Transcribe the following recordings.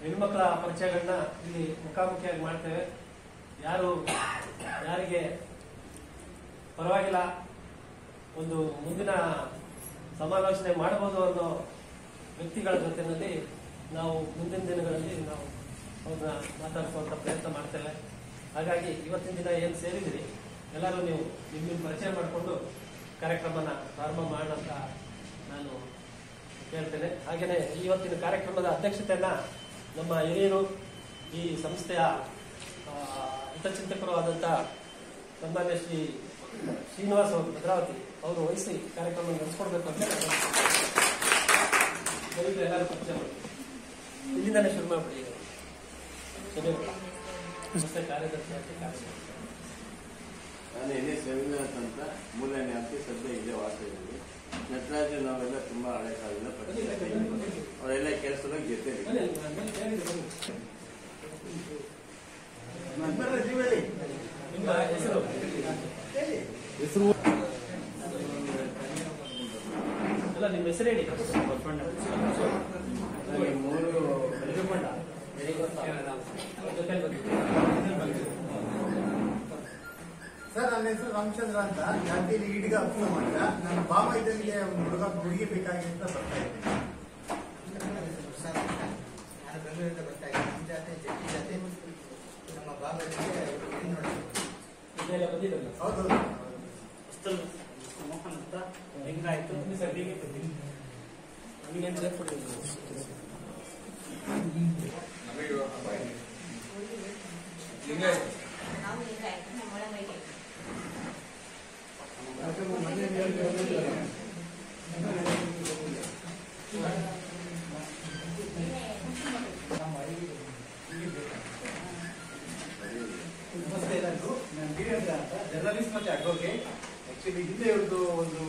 ಹೆಣ್ಮಕ್ಳ ಪರಿಚಯಗಳನ್ನ ಇಲ್ಲಿ ಮುಖಾಮುಖಿಯಾಗಿ ಮಾಡ್ತೇವೆ. ಯಾರಿಗೆ ಪರವಾಗಿಲ್ಲ ಒಂದು ಮುಂದಿನ ಸಮಾಲೋಚನೆ ಮಾಡಬಹುದು ಅನ್ನೋ ವ್ಯಕ್ತಿಗಳ ಜೊತೆಯಲ್ಲಿ ನಾವು ಮುಂದಿನ ದಿನಗಳಲ್ಲಿ ನಾವು ಅವ್ರನ್ನ ಮಾತಾಡಿಸುವಂತ ಪ್ರಯತ್ನ ಮಾಡ್ತೇವೆ. ಹಾಗಾಗಿ ಇವತ್ತಿನ ದಿನ ಏನು ಸೇರಿದಿರಿ ಎಲ್ಲರೂ ನೀವು ನಿಮ್ಮ ಪರಿಚಯ ಮಾಡಿಕೊಂಡು ಕಾರ್ಯಕ್ರಮನ ಪ್ರಾರಂಭ ಮಾಡೋಂತ ನಾನು ಕೇಳ್ತೇನೆ. ಹಾಗೆಯೇ ಇವತ್ತಿನ ಕಾರ್ಯಕ್ರಮದ ಅಧ್ಯಕ್ಷತೆಯನ್ನ ನಮ್ಮ ಹಿರಿಯರು, ಈ ಸಂಸ್ಥೆಯ ಹಿತಚಿಂತಕರು ಆದಂಥ ಸನ್ಮಾನ್ಯ ಶ್ರೀ ಶ್ರೀನಿವಾಸ್ ಅವರು ಭದ್ರಾವತಿ ಅವರು ವಹಿಸಿ ಕಾರ್ಯಕ್ರಮ ನಡೆಸ್ಕೊಡ್ಬೇಕು ಅಂತ ಎಲ್ಲರೂ ಪರಿಚಯ ಮಾಡಿ ಇಲ್ಲಿಂದಾನೇ ಶುರು ಮಾಡಿಬಿಡಿ. ಸಂಸ್ಥೆ ಕಾರ್ಯದರ್ಶಿ ನಾನು NS ರವೀಂದ್ರನಾಥ್ ಅಂತ ಮೂಲನೆ ಅಂತ ಸದ್ಯ ಇಲ್ಲೇ ವಾಸ ಇದ್ದೀವಿ. ನಟರಾಜ ನಾವೆಲ್ಲ ತುಂಬಾ ಹಳೆ ಕಾಲದಿಂದ ಅವರೆಲ್ಲ ಕೆಲಸದಾಗ ಜೊತೆ ನಿಮ್ಮ ಹೆಸರು ಅಲ್ಲ ನಿಮ್ಮ ಹೆಸರು ಹೇಳಿ. ಸರ್, ನನ್ನ ಹೆಸರು ರಾಮಚಂದ್ರ ಅಂತ. ಜಾತಿಯಲ್ಲಿ ಈಡಿಗ ಅಪ್ಪ ಮಾಡಿದ. ನನ್ನ ಬಾಮ ಇದ್ದಂಗೆ ಒಂದು ಹುಡುಗಿ ಬೇಕಾಗಿ ಅಂತ ಬರ್ತಾ ಇದ್ದೀನಿ. ನಾನು ಬೆಂಗಳೂರಿಂದ ಬರ್ತಾ ಇದ್ದೀನಿ. ನಮ್ಮ ಜಾತಿ ಜಟ್ಟಿ ಜಾತಿ. ನಮ್ಮ ಬಾಬರಿಗೆ ಹೌದು. ಮೋಹನ್ ಅಂತ ಹೆಂಗಾಯ್ತು ಸರ್ ಹೀಗೆ ನಮಗೇನು ಸೇರ್ಪಟ್ಟಿಲ್ಲ. ನಮಸ್ತೆ, ನಾನು ವೀರೇಂದ್ರ ಅಂತ, ಜರ್ನಲಿಸ್ಟ್ ಮತ್ತೆ ಅಡ್ವೊಕೇಟ್. ಆಕ್ಚುಲಿ ಹಿಂದೆ ಇವ್ರದ್ದು ಒಂದು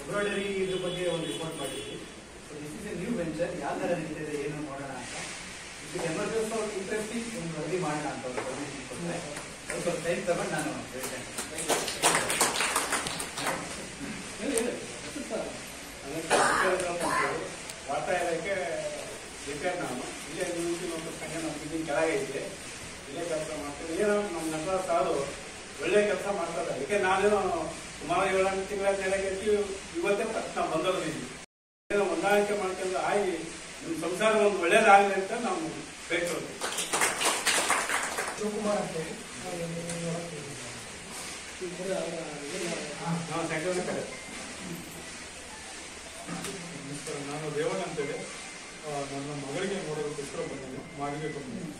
ಎಂಬ್ರಾಯ್ಡರಿ ಇದ್ರ ಬಗ್ಗೆ ಒಂದು ರಿಪೋರ್ಟ್ ಮಾಡಿದ್ವಿ. So this is A new venture. ಯಾವ ಥರ ನಡೀತಿದೆ ಏನು ನೋಡೋಣ ಅಂತ. ಇದಕ್ಕೆ ಎಮರ್ಜೆನ್ಸಿ ಅವ್ರು ಇಂಟ್ರೆಸ್ಟಿಂಗ್ ಒಂದು ವರದಿ ಮಾಡೋಣ ಅಂತ ಅವ್ರು ಪರ್ಮಿಷನ್ ಕೊಡ್ತಾರೆ. ಸ್ವಲ್ಪ ಟೈಮ್ ತಗೊಂಡು ನಾನು ಹೇಳ್ತೇನೆ. ವಾರ್ತಾ ಇಲಾಖೆ ರಿಪೇರ್ ನಾನು ಇಲ್ಲೇ ಒಂದು ಸಂಘ ನಮ್ಮ ಕೆಳಗೈತೆ. ಇಲ್ಲೇ ಕೆಲಸ ಮಾಡ್ತೀನಿ. ಏನೋ ನಮ್ಮ ನಂತರ ಸಾರು ಒಳ್ಳೆ ಕೆಲಸ ಮಾಡ್ತಾರೆ. ಅದಕ್ಕೆ ನಾನೇನು ಸುಮಾರು 7 ತಿಂಗಳ ನೆಲೆಗೆತ್ತಿ ಇವತ್ತೇ ನಾವು ಬಂದವರಿದ್ದೀವಿ. ಏನೋ ಹೊಂದಾಣಿಕೆ ಮಾಡ್ಕೊಂಡು ಆಗಿ ನಿಮ್ಮ ಸಂಸಾರ ಒಂದು ಒಳ್ಳೇದಾಗಲಿ ಅಂತ ನಾವು ಬೇಡ್ಕೊಳ್ತೀವಿ. ಶಿವಕುಮಾರ್ ಅಂತ ಹೇಳಿ ನಾವು ಸಂಘಟನೆ ಕಡೆ. ನಾನು ರೇವಣ್ಣ ಅಂತೇಳಿ ನನ್ನ ಮಗಳಿಗೆ ನೋಡೋದಕ್ಕೋಸ್ಕರ ಬಂದಿದ್ದೀನಿ. ಮಾಗಿಗೆ ಬಂದಿದ್ದೀನಿ.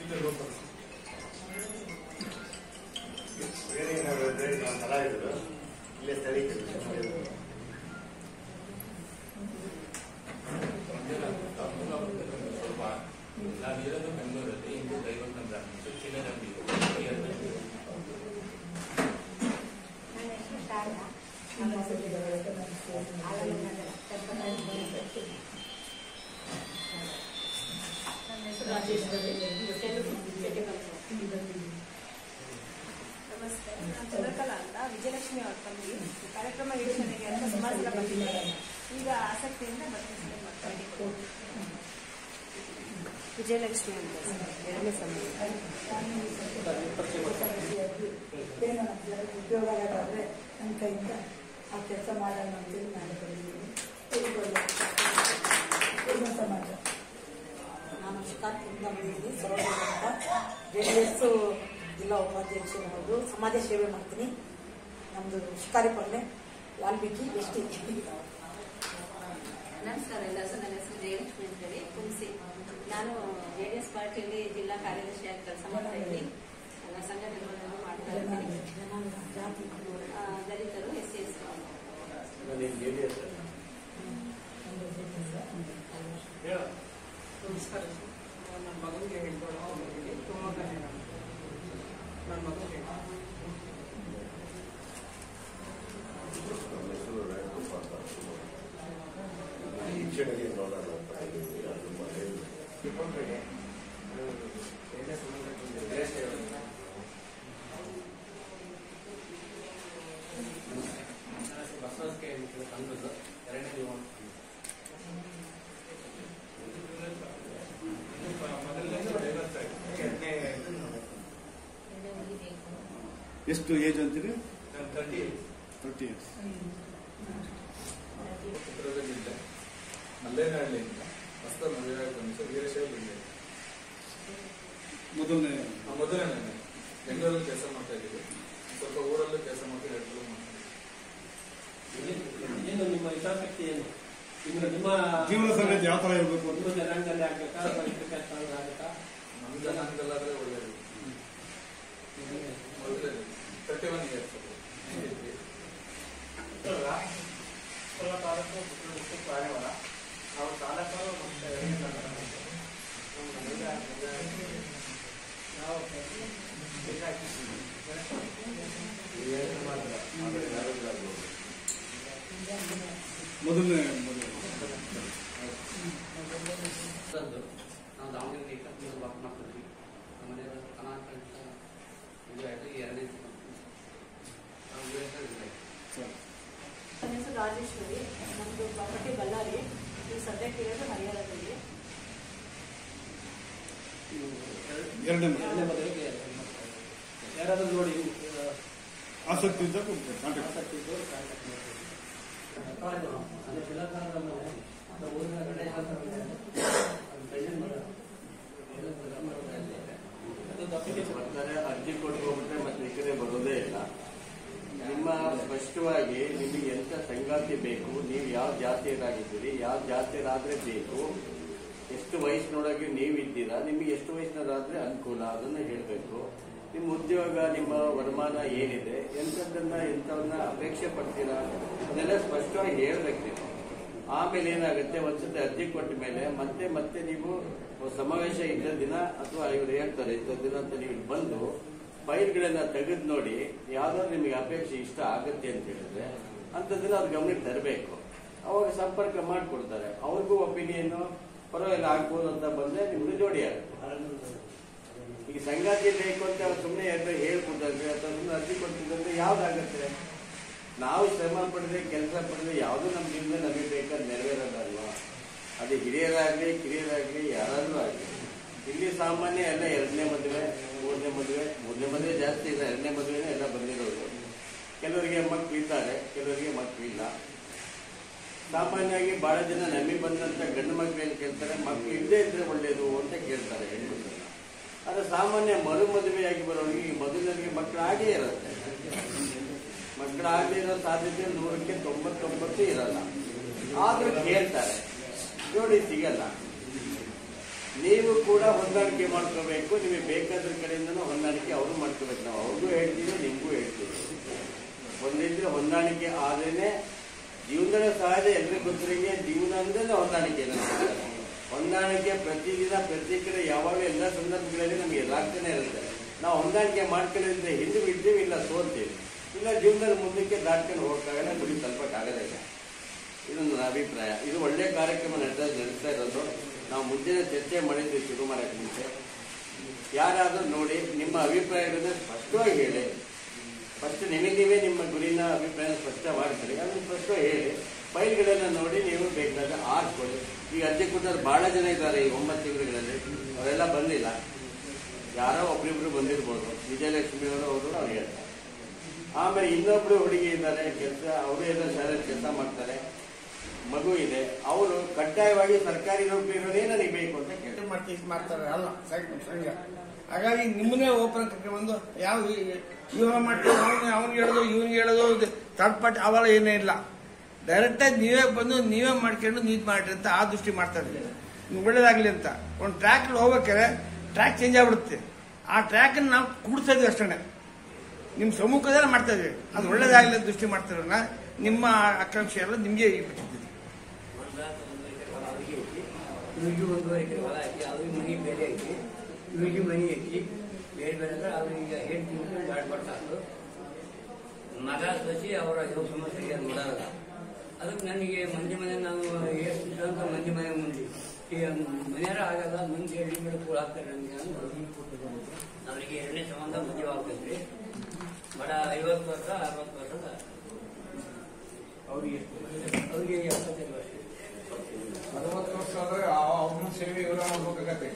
ಇಲ್ಲೇ ಲೋಕಲ್ ಬೇರೆ ಏನಾದ್ರು ನಾವು ಕಲಾವಿದರು ಇಲ್ಲೇ ಸ್ಥಳೀಕರು ಸ್ವಲ್ಪ ನಾವಿರೋದು ಬೆಂಗಳೂರಲ್ಲಿ ಇಂದು ದೈವಕಂದ್ರ ಚಿನ್ನದಂಬಿ ನಮಸ್ತೆ, ನಾನು ಚಂದ್ರಕಲಾ ಅಂತ, ವಿಜಯಲಕ್ಷ್ಮಿ ಅವ್ರ ತಂಗಿ. ಕಾರ್ಯಕ್ರಮ ವೀಕ್ಷಣೆಗೆ ಅಂತ ಸಮಾಜದ ಬಂದಿದ್ದಾರೆ. ಈಗ ಆಸಕ್ತಿಯಿಂದ ಬರ್ತಿದ್ದೇನೆ. ವಿಜಯಲಕ್ಷ್ಮಿ ಅಂತ 2ನೇ ಸಮಯ. ಉದ್ಯೋಗ ಆಗೋದಾದ್ರೆ ನನ್ನ ಕೈಯಿಂದ ಆ ಕೆಲಸ ಮಾಡೋಣ ಅಂತೇಳಿ ನಾನು ಬಂದಿದ್ದೀನಿ. ಸಮಾಜ ನಾನು ಶಿಕಾರ್ಪುರದಿಂದ ಬಂದಿದ್ದೀನಿ. ಸರೋಜ ಅಂತ JDS ಜಿಲ್ಲಾ ಉಪಾಧ್ಯಕ್ಷರಾಗೋದು. ಸಮಾಜ ಸೇವೆ ಮಾಡ್ತೀನಿ. ನಮ್ಮದು ಶಿಕಾರಿಪಲ್ಲೆ ವಾಲ್ಮೀಕಿ ST. ನಮಸ್ಕಾರ ಎಲ್ಲರಿಗೂ. ನನ್ನ ಹೆಸರು ಜಯಲಕ್ಷ್ಮಿ ಅಂತೇಳಿ ಕುಂಸಿ. ನಾನು JDS ಪಾರ್ಟಿಯಲ್ಲಿ ಜಿಲ್ಲಾ ಕಾರ್ಯದರ್ಶಿಯಾಗಿ ಕೆಲಸ ಮಾಡ್ತಾ ಇದ್ದೀನಿ. ನನ್ನ ಸಂಘಟನೆಗಳನ್ನು ಮಾಡ್ತಾ ಇದ್ದೀನಿ. ದಲಿತರು SC ನಮಸ್ಕಾರ. ನನ್ನ ಮಗನಿಗೆ ಹೇಳ್ಕೊಳ್ಳೋ ಶಿವಮೊಗ್ಗ ನನ್ನ ಮಗನಿಗೆ ಶಿಕ್ಷಣಕ್ಕೆ ನೋಡೋಣ ಅಂತ ಬಸವಸ್ಕೆ ತಂದದ್ದು 2ನೇ ಎಷ್ಟು ಏಜ್ ಅಂತೀರಿ? ನಾನು 30 years. ಚಿತ್ರದುರ್ಗದಿಂದ ಮಲ್ಲೇನಹಳ್ಳಿಯಿಂದ ಹೊಸ ಮದುವೆ ಆಗಿ ವೀರಶೈವ ಬಿಲ್ಲೆ ಮೊದಲನೇ ಬೆಂಗಳೂರಲ್ಲಿ ಕೆಲಸ ಮಾಡ್ತಾ ಇದ್ದೀವಿ. ಸ್ವಲ್ಪ ಊರಲ್ಲೂ ಕೆಲಸ ಮಾಡ್ತೀವಿ, ಎರಡು ಏನು ನಿಮ್ಮ ಹಿತಾಸಕ್ತಿ ಏನು? ನಿಮ್ಮ ಜೀವನ ಸಮೇತ ಯಾವ ತರ ಇರಬೇಕು ಅಂತ ನಿಮ್ಮ ಜನಾಂಗದಲ್ಲಿ ಆಗ್ಬೇಕಾ ಅಥವಾ ಇದಕ್ಕೆ ಆಗಬೇಕಾ? ನಮ್ಮ ಜನಾಂಗದಲ್ಲಾದ್ರೆ ಒಳ್ಳೆಯದು. 31 years ಪ್ರಾಣಿವರ ನಾವು ಚಾಲಕರು ಮೊದಲನೇ ನಾವು ದಾವಣಗೆರೆ ವರ್ಕ್ ಮಾಡ್ತಿದ್ವಿ. ಆಮೇಲೆ ಕರ್ನಾಟಕ ಇದು ಆಯಿತು, ಎರಡನೇ ನನ್ನ ಹೆಸರು ರಾಜೇಶ್ವರಿ, ನಮ್ಮದು ಪ್ರಾಪರ್ಟಿ ಬಳ್ಳಾರಿ, ಈಗ ಸದ್ಯಕ್ಕೆ ಇರೋದು ಹರಿಹರದಲ್ಲಿ. ಎರಡನೇ ಮದುವೆಗೆ ಯಾರಾದ್ರೂ ನೋಡಿ ಆಸಕ್ತಿ ಇದ್ದಾಗ ಆಸಕ್ತಿ ಇದ್ದವರು ಕಾಂಟ್ಯಾಕ್ಟ್ ಮಾಡ್ತೀವಿ. ಅದೇ ಶಿಲಾಕಾರದ ಮನೆ ಊರಿನ ಕಡೆ ಬರ್ತಾರೆ, ಅರ್ಜಿ ಕೊಟ್ಟು ಹೋಗ್ಬಿಟ್ರೆ ಮತ್ತೆ ಈ ಕಡೆ ಬರೋದೇ ಇಲ್ಲ. ನಿಮ್ಮ ಸ್ಪಷ್ಟವಾಗಿ ನಿಮಗೆ ಎಂತ ಸಂಗಾತಿ ಬೇಕು, ನೀವು ಯಾವ ಜಾತಿಯರಾಗಿದ್ದೀರಿ, ಯಾವ ಜಾತಿಯರಾದ್ರೆ ಬೇಕು, ಎಷ್ಟು ವಯಸ್ಸಿನೊಳಗೆ ನೀವಿದ್ದೀರಾ, ನಿಮಗೆ ಎಷ್ಟು ವಯಸ್ಸಿನರಾದ್ರೆ ಅನುಕೂಲ, ಅದನ್ನು ಹೇಳಬೇಕು. ನಿಮ್ಮ ಉದ್ಯೋಗ, ನಿಮ್ಮ ವರಮಾನ ಏನಿದೆ, ಎಂಥವನ್ನ ಅಪೇಕ್ಷೆ ಪಡ್ತೀರಾ, ಅದೆಲ್ಲ ಸ್ಪಷ್ಟವಾಗಿ ಹೇಳ್ಬೇಕು ನೀವು. ಆಮೇಲೆ ಏನಾಗುತ್ತೆ, ಒಂದ್ಸತಿ ಅರ್ಜಿ ಕೊಟ್ಟ ಮೇಲೆ ಮತ್ತೆ ನೀವು ಸಮಾವೇಶ ಇದ್ದ ದಿನ ಅಥವಾ ಇವರು ಹೇಳ್ತಾರೆ ಇಂಥ ದಿನ ಅಂತ ನೀವು ಬಂದು ಫೈಲ್ಗಳನ್ನ ತೆಗೆದು ನೋಡಿ, ಯಾವ್ದಾದ್ರು ನಿಮಗೆ ಅಪೇಕ್ಷೆ ಇಷ್ಟ ಆಗುತ್ತೆ ಅಂತ ಹೇಳಿದ್ರೆ ಅಂಥದ್ದನ್ನ ಅವ್ರ ಗಮನಕ್ಕೆ ತರಬೇಕು. ಅವಾಗ ಸಂಪರ್ಕ ಮಾಡಿಕೊಡ್ತಾರೆ. ಅವ್ರಿಗೂ ಒಪಿನಿಯನ್ ಪರವಾಗಿಲ್ಲ ಆಗ್ಬೋದು ಅಂತ ಬಂದ್ರೆ ನಿಮ್ಗೆ ಜೋಡಿ ಆಗುತ್ತೆ. ಈಗ ಸಂಗಾತಿ ಬೇಕು ಅಂತ ಅವ್ರು ಸುಮ್ಮನೆ ಹೇಳ್ಕೊಡ್ತಾರೆ ಅಥವಾ ಸುಮ್ಮನೆ ಅರ್ಜಿ ಕೊಡ್ತಿದ್ರೆ ಯಾವ್ದಾಗತ್ತೆ? ನಾವು ಶ್ರಮ ಪಡೆದ್ರೆ ಕೆಲಸ ಪಡೆದ್ರೆ ಯಾವುದೂ ನಮ್ಮ ಜೀವನ ನಮಗೆ ಬೇಕಾದ್ರೆ ನೆರವೇರೋದಲ್ವಾ? ಅದು ಹಿರಿಯರಾಗ್ಲಿ ಕಿರಿಯರಾಗ್ಲಿ ಯಾರಾದ್ರೂ ಆಗಲಿ. ಇಲ್ಲಿ ಸಾಮಾನ್ಯ ಎಲ್ಲ ಎರಡನೇ ಮದುವೆ, ಮೂರನೇ ಮದುವೆ ಜಾಸ್ತಿ ಇಲ್ಲ, ಎರಡನೇ ಮದುವೆನೇ ಎಲ್ಲ ಬಂದಿರೋದು. ಕೆಲವರಿಗೆ ಮಕ್ಕಳು ಇದ್ದಾರೆ, ಕೆಲವರಿಗೆ ಮಕ್ಕಳು ಇಲ್ಲ. ಸಾಮಾನ್ಯವಾಗಿ ಬಹಳ ಜನ ನಮಗೆ ಬಂದಂತ ಗಂಡು ಮಕ್ಕಳೇನು ಕೇಳ್ತಾರೆ, ಮಕ್ಕಳು ಇಲ್ಲದೇ ಇದ್ರೆ ಒಳ್ಳೇದು ಅಂತ ಕೇಳ್ತಾರೆ ಹೆಣ್ಮಕ್ಳನ್ನ. ಆದ್ರೆ ಸಾಮಾನ್ಯ ಮದುವೆಯಾಗಿ ಬರೋರಿಗೆ ಈ ಮೊದಲನಿಗೆ ಮಕ್ಕಳು ಆಗೇ ಇರುತ್ತೆ. ಮಕ್ಕಳಾಗದೇ ಇರೋ ಸಾಧ್ಯತೆ 100ಕ್ಕೆ 99 ಇರಲ್ಲ. ಆದ್ರೂ ಕೇಳ್ತಾರೆ, ಜೋಡಿ ಸಿಗಲ್ಲ. ನೀವು ಕೂಡ ಹೊಂದಾಣಿಕೆ ಮಾಡ್ಕೋಬೇಕು. ನಿಮಗೆ ಬೇಕಾದ್ರ ಕಡೆಯಿಂದನೂ ಹೊಂದಾಣಿಕೆ ಅವರು ಮಾಡ್ಕೋಬೇಕು. ನಾವು ಅವ್ರಿಗೂ ಹೇಳ್ತೀವಿ, ನಿಮಗೂ ಹೇಳ್ತೀವಿ. ಒಂದಿದ್ರೆ ಹೊಂದಾಣಿಕೆ ಆದ್ರೇನೆ ಜೀವನದಲ್ಲಿ ಸಹಜ. ಎಲ್ರಿಗೂ ಗೊತ್ತರಿಗೆ ಜೀವನ ಅಂದ್ರೆ ಹೊಂದಾಣಿಕೆ. ಹೊಂದಾಣಿಕೆ ಪ್ರತಿದಿನ ಪ್ರತಿ ಕಡೆ ಯಾವಾಗಲೂ ಎಲ್ಲ ಸಂದರ್ಭಗಳಲ್ಲಿ ನಮಗೆ ಎದುರಾಗ್ತಾನೆ ಇರುತ್ತೆ. ನಾವು ಹೊಂದಾಣಿಕೆ ಮಾಡ್ಕೊಳ್ಳೋದ್ರೆ ಹಿಂದೆ ಬಿಡ್ತೀವಿ, ಇಲ್ಲ ಸೋಲ್ತೀವಿ, ಇಲ್ಲ ಜೀವನದಲ್ಲಿ ಮುಂದಕ್ಕೆ ದಾಟ್ಕೊಂಡು ಹೋಗಕ್ಕಾಗಲ್ಲ, ಗುರಿ ತಲುಪಕ್ಕಾಗಲ್ಲ. ಇದು ನನ್ನ ಅಭಿಪ್ರಾಯ. ಇದು ಒಳ್ಳೆ ಕಾರ್ಯಕ್ರಮ ನಡೆಸ್ತಾ ಇರೋದು. ನಾವು ಮುಂದಿನ ಚರ್ಚೆ ಮಾಡಿದ್ವಿ ಶುರು ಮಾಡೋಕ್ಕೆ ಮುಂಚೆ. ಯಾರಾದರೂ ನೋಡಿ ನಿಮ್ಮ ಅಭಿಪ್ರಾಯಗಳನ್ನ ಸ್ಪಷ್ಟವಾಗಿ ಹೇಳಿ. ಫಸ್ಟ್ ನೀವೇ ನಿಮ್ಮ ಗುರಿನ ಅಭಿಪ್ರಾಯ ಸ್ಪಷ್ಟ ಮಾಡ್ತೀರಿ, ಅದನ್ನು ಸ್ಪಷ್ಟವಾಗಿ ಹೇಳಿ. ಫೈಲ್ಗಳೆಲ್ಲ ನೋಡಿ ನೀವು ಬೇಕಾದ ಆರ್ಕೊಳ್ಳಿ. ಈಗ ಅರ್ಜಿ ಕೊಟ್ಟರು ಬಹಳ ಜನ ಇದ್ದಾರೆ ಈ 9 ತಿಂಗಳಲ್ಲಿ, ಅವರೆಲ್ಲ ಬಂದಿಲ್ಲ. ಯಾರೋ ಒಬ್ರಿಬ್ರು ಬಂದಿರ್ಬೋದು. ವಿಜಯಲಕ್ಷ್ಮಿ ಅವರು ಹೇಳ್ತಾರೆ. ಆಮೇಲೆ ಇನ್ನೊಬ್ರು ಹುಡುಗಿ ಇದ್ದಾರೆ, ಕೆಲಸ ಅವರು ಎಲ್ಲ ಶಾಲೆಯಲ್ಲಿ ಕೆಲಸ ಮಾಡ್ತಾರೆ, ಮಗು ಇದೆ. ಅವರು ಕಡ್ಡಾಯವಾಗಿ ಸರ್ಕಾರಿ ನೌಕರಿಗಳೇ ನನಗೆ ಬೇಕು ಅಂತ ಮಾಡ್ತಾರೆ ಅಲ್ಲ ಸಂಘ. ಹಾಗಾಗಿ ನಿಮ್ಮನ್ನೇ ಓಪನ್ ಕರ್ಕೊಂಡು ಯಾವ ಇವಾಗ ಮಾಡ್ತೀವಿ, ಅವ್ನಿಗೆ ಹೇಳೋದು ಇವ್ನಿಗೆ ಹೇಳೋದು ಥರ್ಡ್ ಪಾರ್ಟಿ ಅವೆಲ್ಲ ಏನೇ ಇಲ್ಲ. ಡೈರೆಕ್ಟಾಗಿ ನೀವೇ ಬಂದು ನೀವೇ ಮಾಡ್ಕೊಂಡು ನೀಟ್ ಮಾಡ್ರಿ ಅಂತ ಆ ದೃಷ್ಟಿ ಮಾಡ್ತಾ ಇದ್ದೀವಿ. ಒಳ್ಳೇದಾಗ್ಲಿ ಅಂತ ಒಂದು ಟ್ರ್ಯಾಕ್ ಹೋಗ್ಬೇಕಾದ್ರೆ ಟ್ರ್ಯಾಕ್ ಚೇಂಜ್ ಆಗ್ಬಿಡುತ್ತೆ. ಆ ಟ್ರ್ಯಾಕ್ ನಾವು ಕೂಡ್ತಾ ಇದೀವಿ ಅಷ್ಟೇ, ನಿಮ್ಮ ಸಮ್ಮುಖದಲ್ಲೇ ಮಾಡ್ತಾ ಇದೀವಿ. ಅದು ಒಳ್ಳೇದಾಗ್ಲಿ ಅಂತ ದೃಷ್ಟಿ ಮಾಡ್ತಾರಲ್ಲ. ನಿಮ್ಮ ಆಕಾಂಕ್ಷೆ ಎಲ್ಲ ನಿಮಗೆ ಬಿಟ್ಟಿದ್ದೀವಿ. ಇವ್ರಿಗೂ 1 ಎಕರೆ ಹೊಲ ಐತಿ, ಅವ್ರಿಗೆ ಮನೆ ಬೇರೆ ಐತಿ, ಇವ್ರಿಗೆ ಮನೆ ಐತಿ ಬೇರೆ ಬೇರೆ. ಅಂದ್ರೆ ಅವ್ರಿಗೆ ಹೇಳ್ತೀನಿ ಮಾಡ್ಬಾರ್ದು. ಮಗ ಸಸಿ ಅವರ ಯಾವ ಸಮಸ್ಯೆಗೆ ನೋಡೋಲ್ಲ. ಅದಕ್ಕೆ ನನಗೆ ಮಂದಿ ಮನೆ ನಾವು ಎಷ್ಟು ಅಂತ ಮಂದಿ ಮನೆ ಮುಂದೆ ಈಗ ಮನೆಯಾರ ಆಗಲ್ಲ, ಮಂದಿ ಹಳ್ಳಿ ಮೇಲೆ ಕೂಡ ಹಾಕ್ತಾರೆ ನನಗೆ. ಅವರಿಗೆ 2ನೇ ಸಂಬಂಧ ಮದುವೆ ಆಗ್ತೈತ್ರಿ. ಬಡ 50 ವರ್ಷ 60 ವರ್ಷದ ಅವ್ರಿಗೆ 75 ವರ್ಷ. 60 ವರ್ಷ ಆದ್ರೆ ಅವ್ರನ್ನ ಸೇವೆ ಇವರ ಮಾಡ್ಬೇಕಾಗತ್ತೆ.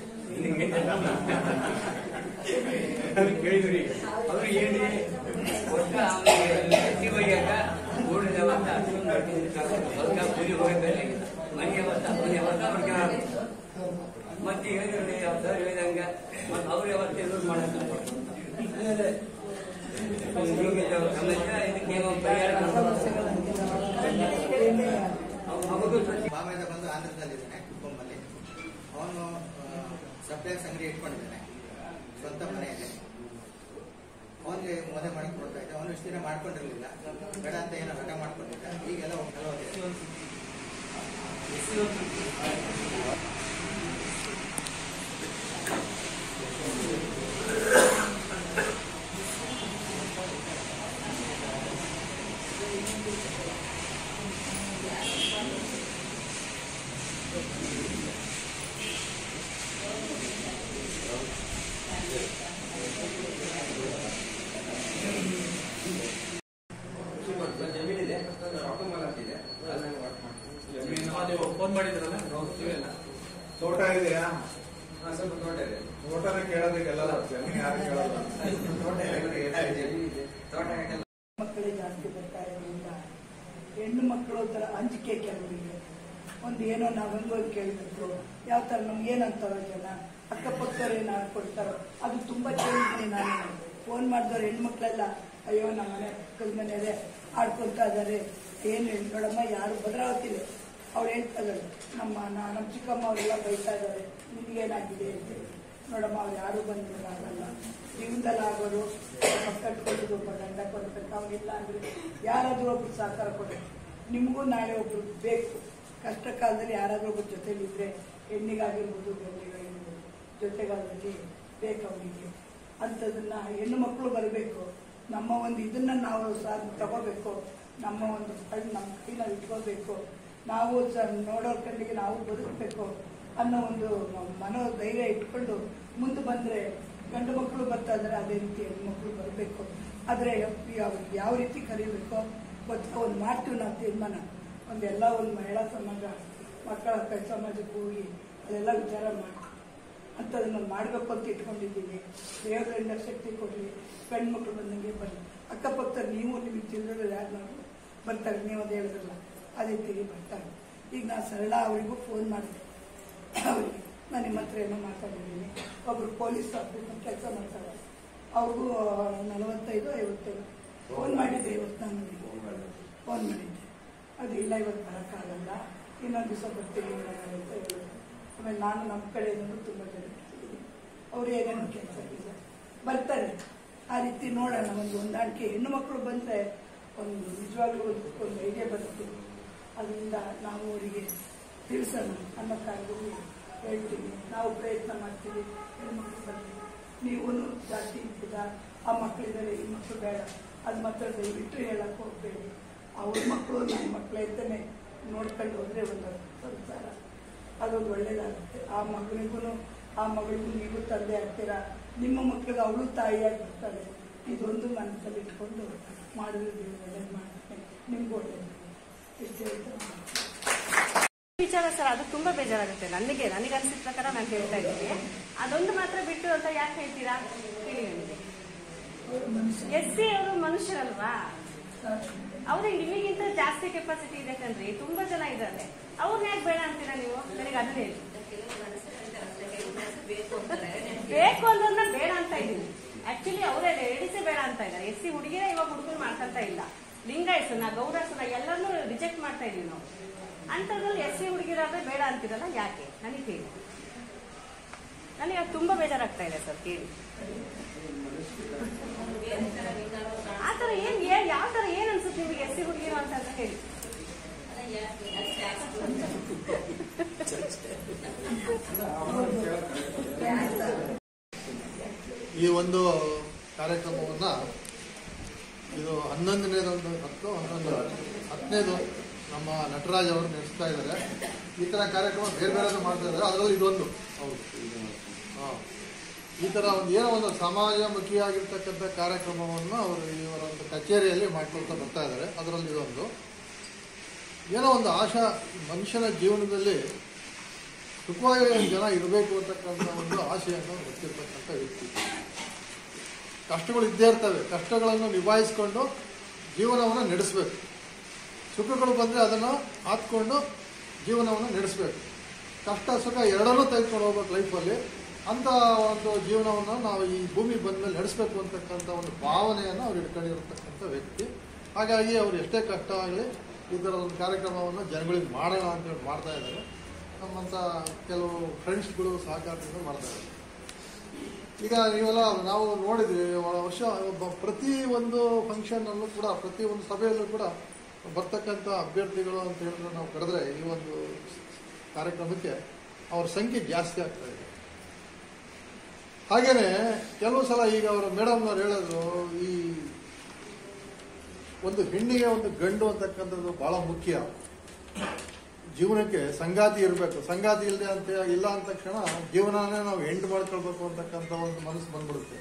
ಕೇಳಿದ್ರಿ ಅವ್ರಿಗೆ ಹೇಳಿ ಅವ್ರಿಗೆ ಕೂಲಿ ಹೋಗಬೇಕಾಗಿಲ್ಲ. ಮನೆ ಅವತ್ತ ಮನೆ ಅವತ್ತ ಅವ್ರಿಗೆ ಮತ್ತೆ ಹೇಳಿದ್ರೆ ಸರ್ ಹೇಳಿದಂಗೆ ಮತ್ತೆ ಅವ್ರು ಯಾವತ್ತು ಎದುರು ಮಾಡಕ್ಕೆ ಸಮಸ್ಯೆ ಇದಕ್ಕೆ ಪರಿಹಾರ ಬಾಂಬೆಯಿಂದ ಬಂದು ಆಂಧ್ರದಲ್ಲಿದ್ದಾನೆ ಕುಪ್ಪಂಬಲ್ಲಿ. ಅವನು ಸಪ್ಲೈಸ್ ಅಂಗಡಿ ಇಟ್ಕೊಂಡಿದ್ದಾನೆ ಸ್ವಂತ ಮನೆಯಲ್ಲಿ. ಅವನಿಗೆ ಮದುವೆ ಮಾಡಿ ಕೊಡ್ತಾ ಇದ್ದೆ. ಅವನು ಇಷ್ಟು ದಿನ ಮಾಡ್ಕೊಂಡಿರ್ಲಿಲ್ಲ, ಬೇಡ ಅಂತ ಏನೋ ಹಠ ಮಾಡ್ಕೊಂಡಿದ್ದ. ಈಗೆಲ್ಲ ಫೋನ್ ಮಾಡಿದ್ರಲ್ಲ, ತೋಟ ಇದೆಯಾ? ಸ್ವಲ್ಪ ತೋಟ ಇದೆ. ತೋಟನ ಕೇಳೋದಕ್ಕೆಲ್ಲ ಜಮೀನು ಯಾರು ಕೇಳೋಲ್ಲ. ಮಕ್ಕಳೇ ಜಾಸ್ತಿ ಬರ್ತಾ ಇರೋದ್ರಿಂದ ಹೆಣ್ಣು ಮಕ್ಕಳು ಒಂಥರ ಅಂಜಿಕೆ ಕೆಲವರಿಗೆ. ಒಂದು ಏನೋ ನಾವಂಗೋ ಕೇಳಬೇಕು, ಯಾವ ಥರ ನಮ್ಗೆ ಏನಂತಾರೋ ಜನ ಅಕ್ಕಪಕ್ಕದವ್ರು ಏನು ಆಡ್ಕೊಡ್ತಾರೋ ಅದು ತುಂಬ ಕೇಳಿದ್ದೀನಿ. ನಾನು ಫೋನ್ ಮಾಡಿದವ್ರು ಹೆಣ್ಮಕ್ಳೆಲ್ಲ ಅಯ್ಯೋ ನಮ್ಮ ಮನೆ ಪಕ್ಕದ ಮನೆಯಲ್ಲೇ ಆಡ್ಕೊಳ್ತಾ ಇದ್ದಾರೆ, ಏನು ನೋಡಮ್ಮ ಯಾರು ಭದ್ರಾವತಿಲಿ ಅವ್ರು ಹೇಳ್ತಾ ಇದ್ದಾರೆ, ನಮ್ಮ ಚಿಕ್ಕಮ್ಮ ಅವರೆಲ್ಲ ಬೈತಾ ಇದ್ದಾರೆ ನಿಮಗೇನಾಗಿದೆ ಅಂತೇಳಿ. ನೋಡಮ್ಮ ಅವ್ರು ಯಾರು ಬಂದಿರಲ್ಲ, ಜೀವನದಲ್ಲಿ ಆಗೋರು ಕಟ್ಕೊಟ್ಟಿದ್ದು ಒಬ್ಬ ಗಂಡ ಕೊಡ್ಬೇಕು, ಅವ್ರಿಲ್ಲ ಅಂದರೆ ಯಾರಾದರೂ ಒಬ್ರು ಸಹಕಾರ ಕೊಡಬೇಕು. ನಿಮಗೂ ನಾಳೆ ಒಬ್ರು ಬೇಕು. ಕಷ್ಟ ಕಾಲದಲ್ಲಿ ಯಾರಾದರೂ ಒಬ್ಬರು ಜೊತೆಲಿದ್ರೆ ಹೆಣ್ಣಿಗಾಗಿರ್ಬೋದು ಗಂಡಿಗಾಗಿರ್ಬೋದು ಜೊತೆಗಾದಲ್ಲಿ ಬೇಕು ಅವರಿಗೆ. ಅಂಥದನ್ನ ಹೆಣ್ಣು ಮಕ್ಕಳು ಬರಬೇಕು. ನಮ್ಮ ಒಂದು ಇದನ್ನ ನಾವು ತಗೋಬೇಕು, ನಮ್ಮ ಒಂದು ನಮ್ಮ ಕೈ ನಾವು ಇಟ್ಕೋಬೇಕು, ನಾವು ನೋಡೋರ ಕಣ್ಣಿಗೆ ನಾವು ಬದುಕಬೇಕು ಅನ್ನೋ ಒಂದು ಮನೋಧೈರ್ಯ ಇಟ್ಕೊಂಡು ಮುಂದೆ ಬಂದರೆ ಗಂಡು ಮಕ್ಕಳು ಬರ್ತಾ ಇದ್ದಾರೆ, ಅದೇ ರೀತಿ ಹೆಣ್ಣು ಮಕ್ಕಳು ಬರಬೇಕು. ಆದರೆ ಯಾವ ರೀತಿ ಕರಿಬೇಕೋ ಗೊತ್ತಾ ಒಂದು ಮಾಡ್ತೀವಿ ನಾವು ತೀರ್ಮಾನ. ಒಂದೆಲ್ಲ ಒಂದು ಮಹಿಳಾ ಸಮಾಜ ಮಕ್ಕಳ ಕೈ ಸಮಾಜಕ್ಕೆ ಹೋಗಿ ಅದೆಲ್ಲ ವಿಚಾರ ಮಾಡಿ ಅಂಥದನ್ನು ಮಾಡಬೇಕು ಅಂತ ಇಟ್ಕೊಂಡಿದ್ದೀನಿ. ದೇವರಿಂದ ಶಕ್ತಿ ಕೊಡಲಿ, ಗಂಡು ಮಕ್ಕಳು ಬಂದಂಗೆ ಬರಲಿ. ಅಕ್ಕಪಕ್ಕ ನೀವು ನಿಮಗೆ ತಿಳಿದ್ರೆ ಯಾರು ಬರ್ತಾರೆ, ನೀವು ಅದು ಹೇಳಿದ್ರಲ್ಲ ಅದೇ ತಿರಿ ಬರ್ತಾರೆ. ಈಗ ನಾನು ಸರಳ ಅವರಿಗೂ ಫೋನ್ ಮಾಡಿದೆ. ಅವರಿಗೆ ನಾನು ನಿಮ್ಮ ಹತ್ರ ಏನೋ ಮಾತಾಡಿದ್ದೀನಿ. ಒಬ್ಬರು ಪೊಲೀಸ್ ಆಫೀಸರ್ ಕೆಲಸ ಮಾಡ್ತಾರೆ, ಅವ್ರಿಗೂ 45-50 ಫೋನ್ ಮಾಡಿದ್ದೆ. ಇವತ್ತು ನಾನು ಫೋನ್ ಮಾಡಿದ್ದೆ, ಅದು ಇಲ್ಲ ಇವತ್ತು ಬರೋಕ್ಕಾಗಲ್ಲ, ಇನ್ನೊಂದು ದಿವಸ ಬರ್ತೀನಿ ಅಂತ ಹೇಳಿದ್ರು. ಆಮೇಲೆ ನಾನು ನಮ್ಮ ಕಡೆಯಿಂದ ತುಂಬ ಜನ ಅವ್ರು ಏನೇನೋ ಕೆಲಸ ಇಲ್ಲ ಬರ್ತಾರೆ. ಆ ರೀತಿ ನೋಡೋಣ, ಒಂದು ಹೊಂದಾಣಿಕೆ ಹೆಣ್ಣು ಮಕ್ಕಳು ಬಂದರೆ ಒಂದು ನಿಜವಾಗ್ಲೂ ಒಂದು ಐಡಿಯಾ ಬರುತ್ತೆ. ಅದರಿಂದ ನಾವು ಅವರಿಗೆ ತಿಳಿಸೋಣ ಅನ್ನೋ ಕಾರಣದಲ್ಲಿ ಹೇಳ್ತೀವಿ. ನಾವು ಪ್ರಯತ್ನ ಮಾಡ್ತೀವಿ ಹೆಣ್ಮಕ್ಳು ಬರಲಿ. ನೀವು ಜಾಸ್ತಿ ಇದ್ದೀರ, ಆ ಮಕ್ಕಳಿದ್ದಾರೆ ಈ ಮಕ್ಕಳು ಬೇಡ ಅದು ಮಾತ್ರ ದಯವಿಟ್ಟು ಹೇಳಕ್ಕೆ ಹೋಗಬೇಡಿ. ಅವ್ರ ಮಕ್ಕಳು ನನ್ನ ಮಕ್ಕಳು ಅಂತಲೇ ನೋಡ್ಕೊಂಡು ಹೋದರೆ ಒಂದು ಸಂಸಾರ ಅದೊಂದು ಒಳ್ಳೇದಾಗುತ್ತೆ. ಆ ಮಗಳಿಗೂ ಆ ಮಗಳಿಗೂ ನೀವು ತಂದೆ ಆಗ್ತೀರಾ, ನಿಮ್ಮ ಮಕ್ಕಳಿಗೆ ಅವಳು ತಾಯಿಯಾಗಿ ಬರ್ತಾಳೆ. ಇದೊಂದು ಮನಸ್ಸಲ್ಲಿ ಇಟ್ಕೊಂಡು ಮಾಡಿದ್ರೆ ಒಳ್ಳೇದು ಮಾಡ್ತೇನೆ, ನಿಮ್ಗೂ ಒಳ್ಳೇದು. ಇಷ್ಟೇ ವಿಚಾರ ಸರ್, ಅದು ತುಂಬಾ ಬೇಜಾರಾಗುತ್ತೆ ನನಗೆ ಅನಿಸಿದ ಪ್ರಕಾರ ನಾನು ಹೇಳ್ತಾ ಇದ್ದೀನಿ. ಅದೊಂದು ಮಾತ್ರ ಬಿಟ್ಟು ಅಂತ ಯಾಕೆ ಹೇಳ್ತೀರಾ ಹೇಳಿ ನನಗೆ. SC ಅವರು ಮನುಷ್ಯರಲ್ವಾ, ಅವ್ರಿಗೆ ನಿಮಗಿಂತ ಜಾಸ್ತಿ ಕೆಪಾಸಿಟಿ ಇದೆ ಕಣ್ರಿ, ತುಂಬಾ ಜನ ಇದ್ದಾರೆ. ಅವ್ರನ್ನ ಯಾಕೆ ಬೇಡ ಅಂತೀರಾ ನೀವು? ನನಗೆ ಅದನ್ನ ಹೇಳಿ. ಬೇಕು ಅನ್ನೋದನ್ನ ಬೇಡ ಅಂತ ಇದ್ದೀನಿ. ಆಕ್ಚುಲಿ ಅವರೇ ಲೇಡೀಸೇ ಬೇಡ ಅಂತ ಇದ್ದಾರೆ. SC ಹುಡುಗಿರೇ ಇವಾಗ ಹುಡುಗರು ಮಾಡ್ಕೊಂತ ಇಲ್ಲ. ಲಿಂಗಾಯಸನ ಗೌರಸನ ಎಲ್ಲರನ್ನೂ ರಿಜೆಕ್ಟ್ ಮಾಡ್ತಾ ಇದೀವಿ ನಾವು. ಅಂಥದ್ರಲ್ಲಿ SC ಹುಡುಗಿರಾದ್ರೆ ಬೇಡ ಅಂತಿರಲ್ಲ, ಯಾಕೆ ನನಗೆ ಕೇಳಿ. ನನಗೆ ಅದು ತುಂಬಾ ಬೇಜಾರಾಗ್ತಾ ಇದೆ ಸರ್ ಕೇಳಿ. ಆತರ ಏನ್ ಯಾವ ತರ ಏನ್ ಅನ್ಸುತ್ತೆ ನಿಮಗೆ SC ಹುಡುಗಿರು ಅಂತ ಹೇಳಿ. ಈ ಒಂದು ಕಾರ್ಯಕ್ರಮವನ್ನ ಇದು 11ನೇದೊಂದು 10ನೇದು ನಮ್ಮ ನಟರಾಜ್ ಅವರು ನಡೆಸ್ತಾ ಇದ್ದಾರೆ. ಈ ತರ ಕಾರ್ಯಕ್ರಮ ಬೇರೆ ಬೇರೆ ಮಾಡ್ತಾ ಇದ್ದಾರೆ, ಅದರಲ್ಲಿ ಇದೊಂದು ಹೌದು. ಈ ತರ ಏನೋ ಒಂದು ಸಮಾಜಮುಖಿಯಾಗಿರ್ತಕ್ಕಂಥ ಕಾರ್ಯಕ್ರಮವನ್ನು ಅವರು ಇವರ ಒಂದು ಕಚೇರಿಯಲ್ಲಿ ಮಾಡ್ಕೊಳ್ತಾ ಬರ್ತಾ ಇದ್ದಾರೆ. ಅದರಲ್ಲಿ ಇದೊಂದು ಏನೋ ಒಂದು ಆಶಾ ಮನುಷ್ಯನ ಜೀವನದಲ್ಲಿ ಸುಖವಾಗಿ ಜನ ಇರಬೇಕು ಅಂತಕ್ಕಂಥ ಒಂದು ಆಶೆಯನ್ನು ಗೊತ್ತಿರ್ತಕ್ಕಂಥ ವ್ಯಕ್ತಿ. ಕಷ್ಟಗಳು ಇದ್ದೇ ಇರ್ತವೆ, ಕಷ್ಟಗಳನ್ನು ನಿಭಾಯಿಸಿಕೊಂಡು ಜೀವನವನ್ನು ನಡೆಸಬೇಕು. ಸುಖಗಳು ಬಂದರೆ ಅದನ್ನು ಹಾತ್ಕೊಂಡು ಜೀವನವನ್ನು ನಡೆಸಬೇಕು. ಕಷ್ಟ ಸುಖ ಎರಡನ್ನೂ ತೆಗೆದುಕೊಂಡು ಹೋಗ್ಬೇಕು ಲೈಫಲ್ಲಿ. ಅಂಥ ಒಂದು ಜೀವನವನ್ನು ನಾವು ಈ ಭೂಮಿ ಬಂದ ಮೇಲೆ ನಡೆಸಬೇಕು ಅಂತಕ್ಕಂಥ ಒಂದು ಭಾವನೆಯನ್ನು ಅವ್ರು ಇಟ್ಕೊಂಡಿರತಕ್ಕಂಥ ವ್ಯಕ್ತಿ. ಹಾಗಾಗಿ ಅವರು ಎಷ್ಟೇ ಕಷ್ಟ ಆಗಲಿ ಈ ಥರ ಒಂದು ಕಾರ್ಯಕ್ರಮವನ್ನು ಜನಗಳಿಗೆ ಮಾಡೋಣ ಅಂತೇಳಿ ಮಾಡ್ತಾ ಇದ್ದಾರೆ. ನಮ್ಮಂಥ ಕೆಲವು ಫ್ರೆಂಡ್ಸ್ಗಳು ಸಹಕಾರದಿಂದ ಮಾಡ್ತಾ ಇದ್ದಾರೆ. ಈಗ ನೀವೆಲ್ಲ ನಾವು ನೋಡಿದ್ವಿ ವರ್ಷ ಪ್ರತಿ ಒಂದು ಫಂಕ್ಷನ್ನಲ್ಲೂ ಕೂಡ ಪ್ರತಿ ಒಂದು ಸಭೆಯಲ್ಲೂ ಕೂಡ ಬರ್ತಕ್ಕಂಥ ಅಭ್ಯರ್ಥಿಗಳು ಅಂತ ಹೇಳಿದ್ರೆ ನಾವು ಕರೆದ್ರೆ ಈ ಒಂದು ಕಾರ್ಯಕ್ರಮಕ್ಕೆ ಅವ್ರ ಸಂಖ್ಯೆ ಜಾಸ್ತಿ ಆಗ್ತಾ ಇದೆ. ಹಾಗೇನೆ ಕೆಲವು ಸಲ ಈಗ ಅವರು ಮೇಡಮ್ನವ್ರು ಹೇಳಿದ್ರು, ಈ ಒಂದು ಹೆಣ್ಣಿಗೆ ಒಂದು ಗಂಡು ಅಂತಕ್ಕಂಥದ್ದು ಬಹಳ ಮುಖ್ಯ. ಜೀವನಕ್ಕೆ ಸಂಗಾತಿ ಇರಬೇಕು. ಸಂಗಾತಿ ಇಲ್ಲದೆ ಅಂತ ಇಲ್ಲ ಅಂದ ತಕ್ಷಣ ಜೀವನನೇ ನಾವು ಎಂಡ್ ಮಾಡ್ಕೊಳ್ಬೇಕು ಅಂತಕ್ಕಂಥ ಒಂದು ಮನಸ್ಸು ಬಂದ್ಬಿಡುತ್ತೆ.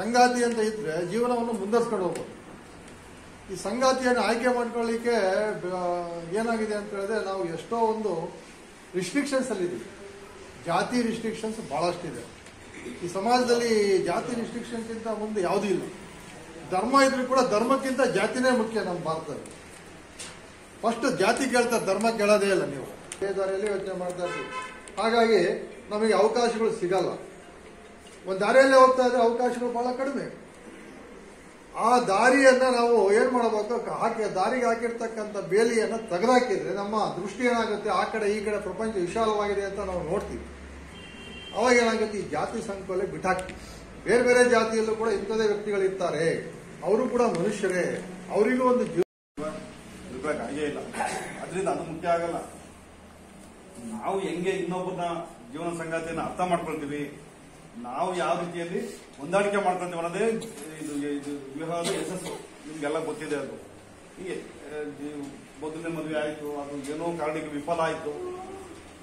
ಸಂಗಾತಿ ಅಂತ ಇದ್ರೆ ಜೀವನವನ್ನು ಮುಂದುವರ್ಸ್ಕೊಂಡು ಹೋಗ್ಬೋದು. ಈ ಸಂಗಾತಿಯನ್ನು ಆಯ್ಕೆ ಮಾಡ್ಕೊಳ್ಳಿಕ್ಕೆ ಏನಾಗಿದೆ ಅಂತ ಹೇಳಿದ್ರೆ ನಾವು ಎಷ್ಟೋ ಒಂದು ರಿಸ್ಟ್ರಿಕ್ಷನ್ಸ್ ಅಲ್ಲಿದ್ದೀವಿ. ಜಾತಿ ರಿಸ್ಟ್ರಿಕ್ಷನ್ಸ್ ಬಹಳಷ್ಟಿದೆ ಈ ಸಮಾಜದಲ್ಲಿ. ಜಾತಿ ರಿಸ್ಟ್ರಿಕ್ಷನ್ಗಿಂತ ಮುಂದೆ ಯಾವುದೂ ಇಲ್ಲ. ಧರ್ಮ ಇದ್ರೂ ಕೂಡ ಧರ್ಮಕ್ಕಿಂತ ಜಾತಿನೇ ಮುಖ್ಯ ನಮ್ಮ ಭಾರತದಲ್ಲಿ. ಫಸ್ಟ್ ಜಾತಿ ಕೇಳ್ತಾರೆ, ಧರ್ಮ ಕೇಳೋದೇ ಇಲ್ಲ. ನೀವು ಅದೇ ದಾರಿಯಲ್ಲಿ ಯೋಚನೆ ಮಾಡ್ತಾ ಇರ್ತೀವಿ. ಹಾಗಾಗಿ ನಮಗೆ ಅವಕಾಶಗಳು ಸಿಗಲ್ಲ. ಒಂದು ದಾರಿಯಲ್ಲೇ ಹೋಗ್ತಾ ಇದ್ರೆ ಅವಕಾಶಗಳು ಬಹಳ ಕಡಿಮೆ. ಆ ದಾರಿಯನ್ನ ನಾವು ಏನ್ ಮಾಡಬೇಕು, ದಾರಿಗೆ ಹಾಕಿರ್ತಕ್ಕಂಥ ಬೇಲಿಯನ್ನು ತೆಗೆದಾಕಿದ್ರೆ ನಮ್ಮ ದೃಷ್ಟಿ ಏನಾಗುತ್ತೆ, ಆ ಕಡೆ ಈ ಕಡೆ ಪ್ರಪಂಚ ವಿಶಾಲವಾಗಿದೆ ಅಂತ ನಾವು ನೋಡ್ತೀವಿ. ಅವಾಗ ಏನಾಗುತ್ತೆ, ಈ ಜಾತಿ ಸಂಕೋಲೆ ಬಿಟ್ಟಾಕ್ತೀವಿ. ಬೇರೆ ಬೇರೆ ಜಾತಿಯಲ್ಲೂ ಕೂಡ ಇಂಥದೇ ವ್ಯಕ್ತಿಗಳಿರ್ತಾರೆ, ಅವರು ಕೂಡ ಮನುಷ್ಯರೇ, ಅವರಿಗೂ ಒಂದು ಹಾಗೇ ಇಲ್ಲ. ಅದರಿಂದ ಅದು ಮುಖ್ಯ ಆಗಲ್ಲ. ನಾವು ಹೆಂಗೆ ಇನ್ನೊಬ್ಬರನ್ನ ಜೀವನ ಸಂಗಾತಿಯನ್ನು ಅರ್ಥ ಮಾಡ್ಕೊಳ್ತೀವಿ, ನಾವು ಯಾವ ರೀತಿಯಲ್ಲಿ ಹೊಂದಾಣಿಕೆ ಮಾಡ್ಕೊಳ್ತೀವಿ ಅನ್ನೋದೇ ಇದು ವಿವಾಹದ ಯಶಸ್ಸು. ನಿಮ್ಗೆಲ್ಲ ಗೊತ್ತಿದೆ. ಅದು ಹೀಗೆ ಮೊದಲನೇ ಮದುವೆ ಆಯಿತು, ಅದು ಏನೋ ಕಾರಣಕ್ಕೆ ವಿಫಲ ಆಯಿತು,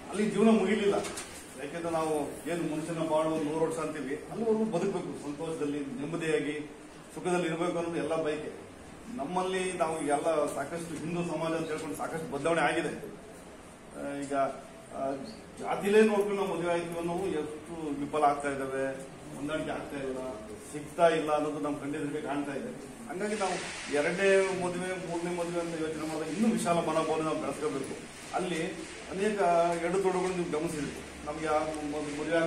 ಅಲ್ಲಿ ಜೀವನ ಮುಗಿಲಿಲ್ಲ. ಯಾಕೆಂದ್ರೆ ನಾವು ಏನು ಮನುಷ್ಯನ ಬಾಳು 100 ವರ್ಷ ಅಂತೀವಿ, ಅಲ್ಲಿವರೆಗೂ ಬದುಕಬೇಕು, ಸಂತೋಷದಲ್ಲಿ ನೆಮ್ಮದಿಯಾಗಿ ಸುಖದಲ್ಲಿ ಇರಬೇಕು ಅನ್ನೋದು ಎಲ್ಲ ಬಯಕೆ ನಮ್ಮಲ್ಲಿ. ನಾವು ಎಲ್ಲ ಸಾಕಷ್ಟು ಹಿಂದೂ ಸಮಾಜ ಅಂತ ಹೇಳ್ಕೊಂಡು ಸಾಕಷ್ಟು ಬದಲಾವಣೆ ಆಗಿದೆ. ಈಗ ಜಾತಿಲೇ ನೋಡ್ಕೊಂಡು ನಾವು ಮದುವೆ ಆಯ್ತು ಅನ್ನೋವು ಎಷ್ಟು ವಿಫಲ ಆಗ್ತಾ ಇದ್ದಾವೆ, ಹೊಂದಾಣಿಕೆ ಆಗ್ತಾ ಇಲ್ಲ, ಸಿಗ್ತಾ ಇಲ್ಲ ಅನ್ನೋದು ನಮ್ಮ ಕಣ್ಣೆದುರಿಗೆ ಕಾಣ್ತಾ ಇದೆ. ಹಂಗಾಗಿ ನಾವು 2ನೇ ಮದುವೆ 3ನೇ ಮದುವೆ ಅಂತ ಯೋಚನೆ ಮಾಡಿದಾಗ ಇನ್ನೂ ವಿಶಾಲ ಮನೋಭಾವನೆ ನಾವು ಬೆಳೆಸ್ಕೋಬೇಕು. ಅಲ್ಲಿ ಅನೇಕ ಎಡತೊಡಗಳು ನೀವು ಗಮನಿಸಿದ್ರಿ. ನಮಗೆ ಮದುವೆ